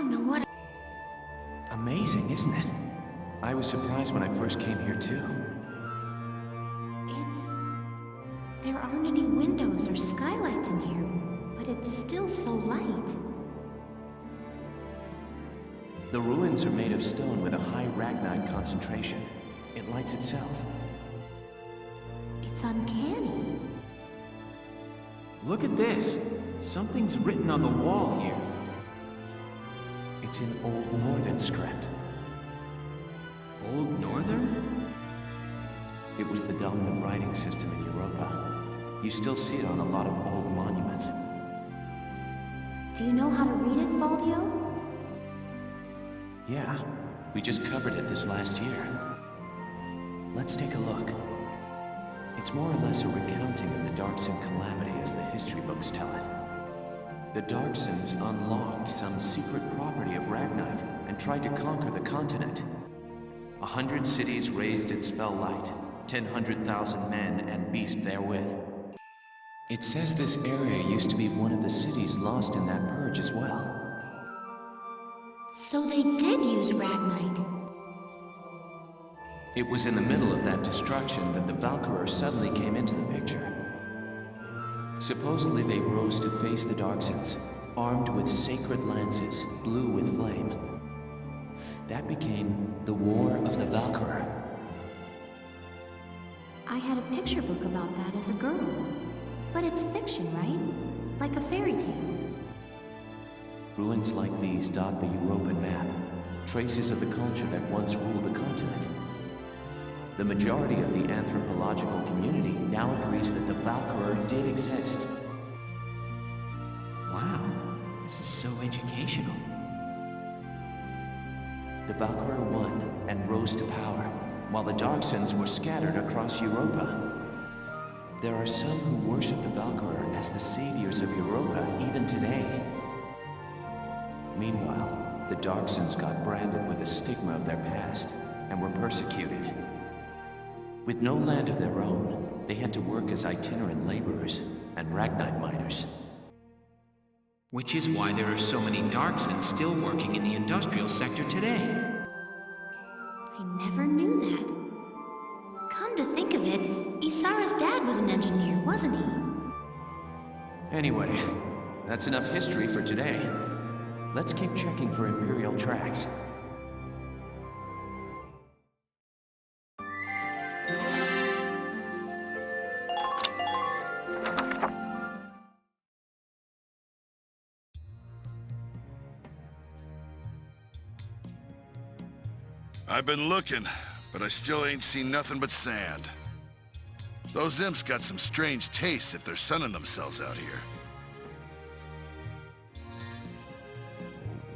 don't know what... Amazing, isn't it? I was surprised when I first came here, too. There aren't any windows or skylights in here, but it's still so light. The ruins are made of stone with a high ragnite concentration. It lights itself. It's uncanny. Look at this! Something's written on the wall here. It's in Old Northern script. Old Northern? It was the dominant writing system in Europa. You still see it on a lot of old monuments. Do you know how to read it, Valdio? Yeah, we just covered it this last year. Let's take a look. It's more or less a recounting of the Darkson calamity as the history books tell it. The Darksons unlocked some secret property of Ragnite and tried to conquer the continent. 100 cities raised its fell light, 100,000 men and beast therewith. It says this area used to be one of the cities lost in that purge as well. So they did use Ragnite. It was in the middle of that destruction that the Valkyria suddenly came into the picture. Supposedly they rose to face the Darksons, armed with sacred lances, blue with flame. That became the War of the Valkyria. I had a picture book about that as a girl. But it's fiction, right? Like a fairy tale. Ruins like these dot the Europan map, traces of the culture that once ruled the continent. The majority of the anthropological community now agrees that the Valkyria did exist. Wow, this is so educational. The Valkyria won and rose to power, while the Darksons were scattered across Europa. There are some who worship the Valkyria as the saviors of Europa even today. Meanwhile, the Darksons got branded with the stigma of their past and were persecuted. With no land of their own, they had to work as itinerant laborers and Ragnite miners. Which is why there are so many Darksons still working in the industrial sector today. I never knew that. Come to think of it, Isara's dad was an engineer, wasn't he? Anyway, that's enough history for today. Let's keep checking for Imperial tracks. I've been looking, but I still ain't seen nothing but sand. Those imps got some strange tastes if they're sunning themselves out here.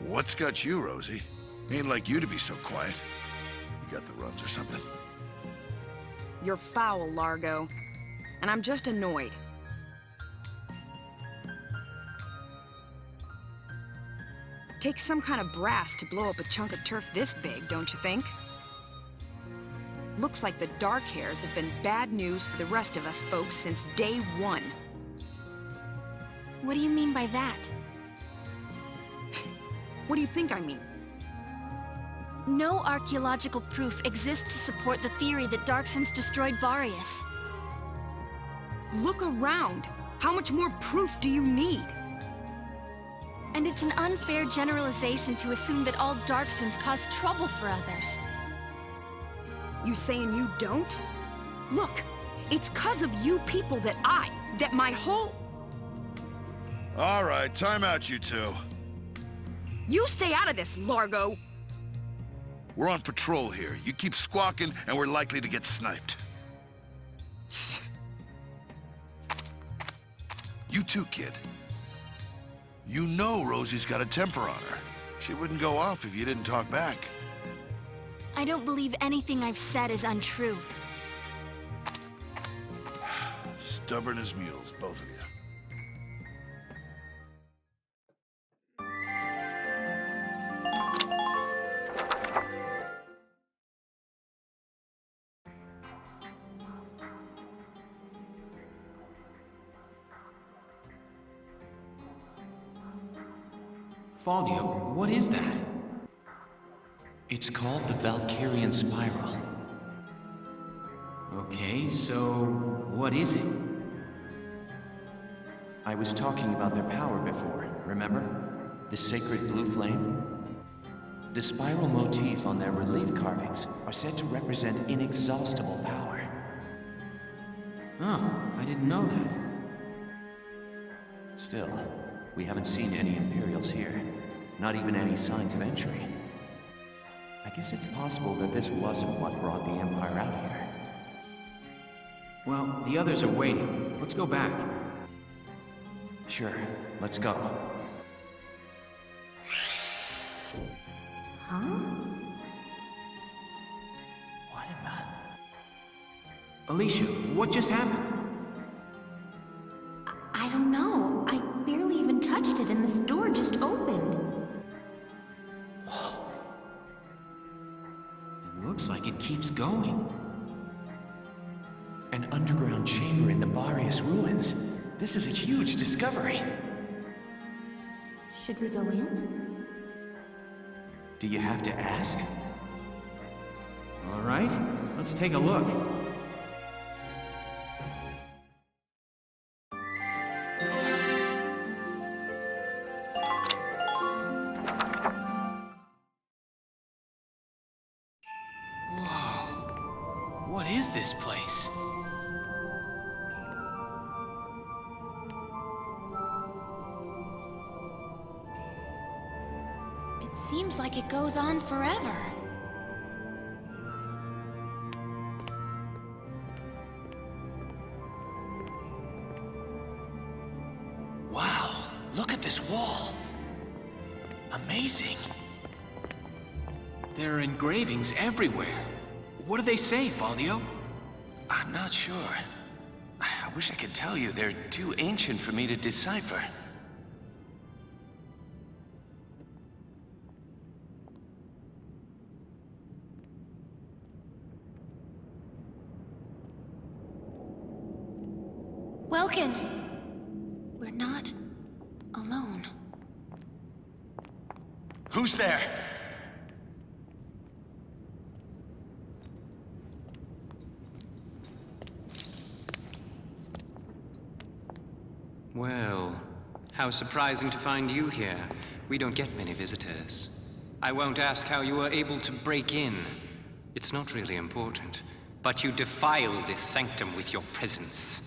What's got you, Rosie? Ain't like you to be so quiet. You got the runs or something? You're foul, Largo. And I'm just annoyed. Takes some kind of brass to blow up a chunk of turf this big, don't you think? Looks like the dark hairs have been bad news for the rest of us folks since day one. What do you mean by that? What do you think I mean? No archaeological proof exists to support the theory that Darksons destroyed Boreas. Look around. How much more proof do you need? And it's an unfair generalization to assume that all Darksons cause trouble for others. You saying you don't? Look, it's 'cause of you people that my whole... All right, time out, you two. You stay out of this, Largo! We're on patrol here. You keep squawking, and we're likely to get sniped. You too, kid. You know Rosie's got a temper on her. She wouldn't go off if you didn't talk back. I don't believe anything I've said is untrue. Stubborn as mules, both of you. Faldio, what is that? It's called the Valkyrian Spiral. Okay, so what is it? I was talking about their power before, remember? The sacred blue flame? The spiral motif on their relief carvings are said to represent inexhaustible power. Oh, I didn't know that. Still, we haven't seen any Imperials here. Not even any signs of entry. I guess it's possible that this wasn't what brought the Empire out here. Well, the others are waiting. Let's go back. Sure, let's go. Huh? What in the... Alicia, what just happened? I don't know. I barely even touched it and this door just opened. It looks like it keeps going. An underground chamber in the Barrius ruins. This is a huge discovery. Should we go in? Do you have to ask? All right, let's take a look. Whoa, what is this place? It seems like it goes on forever. Wow, look at this wall. Amazing. There are engravings everywhere. What do they say, Faldio? I'm not sure. I wish I could tell you. They're too ancient for me to decipher. Welkin! We're not alone. Who's there? Well, how surprising to find you here. We don't get many visitors. I won't ask how you were able to break in. It's not really important. But you defile this sanctum with your presence.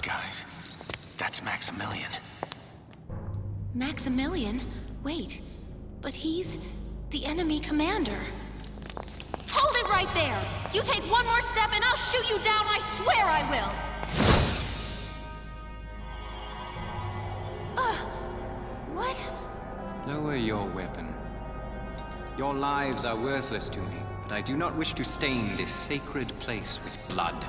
Guys, that's Maximilian. Maximilian? Wait, but he's the enemy commander. Hold it right there! You take one more step and I'll shoot you down, I swear I will! What? Lower your weapon. Your lives are worthless to me, but I do not wish to stain this sacred place with blood.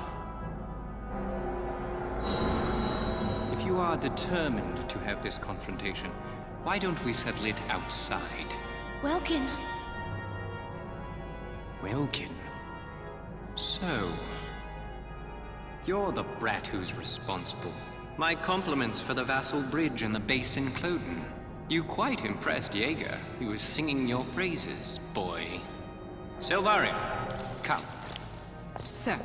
If you are determined to have this confrontation, why don't we settle it outside? Welkin. Welkin? So, you're the brat who's responsible. My compliments for the Vassal Bridge and the base in Cloden. You quite impressed Jaeger. He was singing your praises, boy. Silvaria, come. Sir.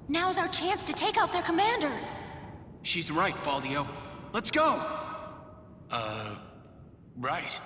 Now's our chance to take out their commander. She's right, Faldio. Let's go! Right.